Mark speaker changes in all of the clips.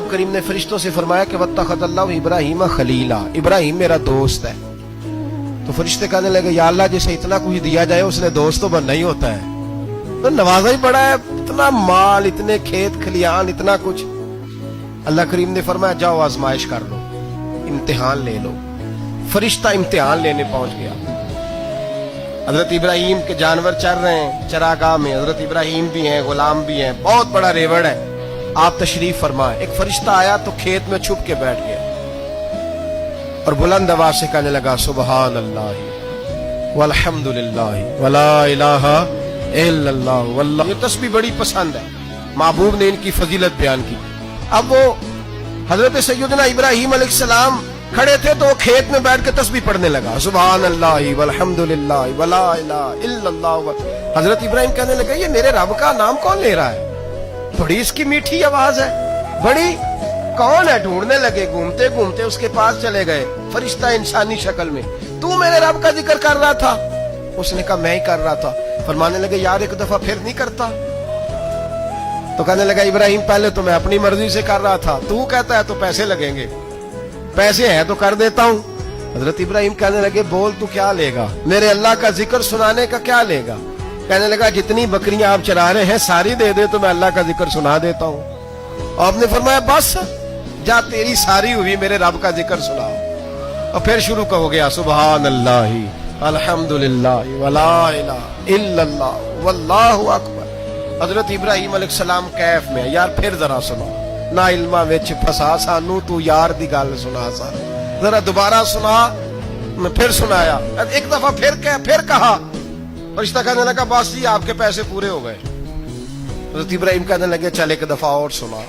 Speaker 1: کریم نے فرشتوں سے فرمایا کہ واتخذ اللہ ابراہیم خلیلا، ابراہیم میرا دوست ہے۔ تو فرشتے کہنے لگے یا اللہ جسے اتنا کچھ دیا جائے اس نے دوست تو بننا ہی ہوتا ہے، تو نوازا ہی پڑا ہے، اتنا مال، اتنے کھیت کھلیان، اتنا کچھ۔ اللہ کریم نے فرمایا جاؤ آزمائش کر لو، امتحان لے لو۔ فرشتہ امتحان لینے پہنچ گیا۔ حضرت ابراہیم کے جانور چر رہے ہیں چراگاہ میں، حضرت ابراہیم بھی ہیں، غلام بھی ہیں، بہت بڑا ریوڑ ہے۔ آپ تشریف فرمائیں۔ ایک فرشتہ آیا تو کھیت میں چھپ کے بیٹھ گیا اور بلند آواز سے کہنے لگا سبحان اللہ والحمد للہ ولا الہ الا اللہ واللہ۔ یہ تسبیح بڑی پسند ہے، محبوب نے ان کی فضیلت بیان کی۔ اب وہ حضرت سیدنا ابراہیم علیہ السلام کھڑے تھے تو وہ کھیت میں بیٹھ کے تسبیح پڑھنے لگا سبحان اللہ والحمد للہ ولا الہ الا اللہ۔ حضرت ابراہیم کہنے لگے یہ میرے رب کا نام کون لے رہا ہے؟ بڑی اس کی میٹھی آواز ہے، بڑی کون ہے؟ ڈھونڈنے لگے، گھومتے گھومتے اس کے پاس چلے گئے، فرشتہ انسانی شکل میں۔ تو میرے رب کا ذکر کر رہا تھا؟ اس نے کہا میں ہی کر رہا تھا۔ فرمانے لگے یار ایک دفعہ پھر نہیں کرتا؟ تو کہنے لگا ابراہیم پہلے تو میں اپنی مرضی سے کر رہا تھا، تو کہتا ہے تو پیسے لگیں گے، پیسے ہیں تو کر دیتا ہوں۔ حضرت ابراہیم کہنے لگے بول تو کیا لے گا؟ میرے اللہ کا ذکر سنانے کا کیا لے گا؟ کہنے لگا جتنی بکریاں آپ چرا رہے ہیں ساری دے دے تو میں اللہ کا ذکر سنا دیتا ہوں۔ اور آپ نے فرمایا بس جا تیری ساری ہوئی میرے رب کا ذکر سناؤ۔ اور پھر شروع ہو گیا سبحان اللہ الحمد للہ ولا الہ الا اللہ واللہ اکبر۔ حضرت ابراہیم علیہ السلام کیف میں یار پھر ذرا سنا، نہ علماں وچ پھسا سانو تو یار دی گل سنا سا، ذرا دوبارہ سنا۔ میں پھر سنایا، ایک دفعہ پھر کہا۔ فرشتہ کہنے لگا بس جی آپ کے پیسے پورے ہو گئے۔ حضرت ابراہیم کہنے لگے چل ایک دفعہ اور سنا۔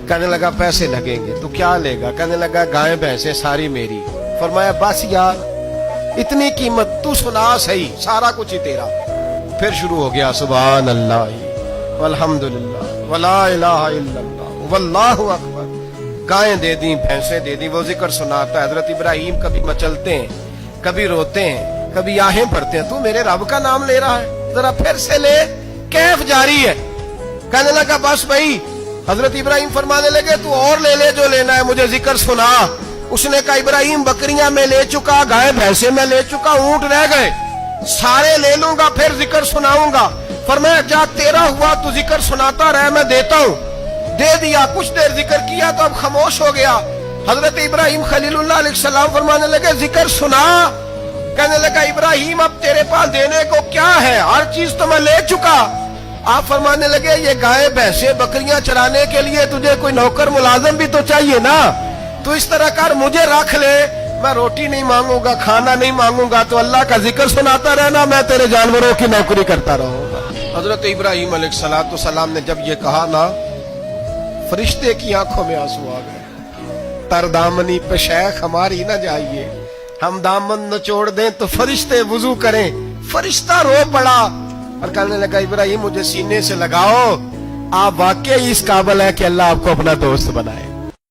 Speaker 1: کہنے لگا پیسے لگیں گے تو کیا لے گا؟ کہنے لگا گائیں بھینسیں ساری میری۔ فرمایا بس یار اتنی قیمت، تو سنا صحیح، سارا کچھ ہی تیرا۔ پھر شروع ہو گیا سبحان اللہ والحمد للہ ولا الہ الا اللہ واللہ اکبر۔ گائیں دے دیں، بھینسیں دے دیں، وہ ذکر سناتا ہے۔ حضرت ابراہیم کبھی مچلتے ہیں، کبھی روتے ہیں، کبھی آہیں بھرتے ہیں۔ تو میرے رب کا نام لے رہا ہے، ذرا پھر سے لے۔ کیف جاری ہے۔ کہنے لگا بس بھائی۔ حضرت ابراہیم فرمانے لگے تو اور لے لے جو لینا ہے، مجھے ذکر سنا۔ اس نے کہا ابراہیم بکریاں میں لے چکا، گائے بھینسیں میں لے چکا، اونٹ رہ گئے، سارے لے لوں گا پھر ذکر سناؤں گا۔ فرمایا جا تیرا ہوا تو ذکر سناتا رہ، میں دیتا ہوں۔ دے دیا، کچھ دیر ذکر کیا تو اب خاموش ہو گیا۔ حضرت ابراہیم خلیل اللہ علیہ السلام فرمانے لگے ذکر سنا۔ کہنے لگا ابراہیم اب تیرے پاس دینے کو کیا ہے؟ ہر چیز تو میں لے چکا۔ آپ فرمانے لگے یہ گائے بھینسیں بکریاں چرانے کے لیے تجھے کوئی نوکر ملازم بھی تو چاہیے نا، تو اس طرح کر مجھے رکھ لے، میں روٹی نہیں مانگوں گا، کھانا نہیں مانگوں گا، تو اللہ کا ذکر سناتا رہنا، میں تیرے جانوروں کی نوکری کرتا رہوں گا۔ حضرت ابراہیم علیہ السلام نے جب یہ کہا نا، فرشتے کی آنکھوں میں آنسو آ گئے۔ تر دامنی پہ شیخ ہماری نہ جائیے، ہم دامن نچوڑ دیں تو فرشتے وضو کریں۔ فرشتہ رو پڑا اور کہنے لگا ابراہیم مجھے سینے سے لگاؤ، آپ واقعی اس قابل ہے کہ اللہ آپ کو اپنا دوست بنائے۔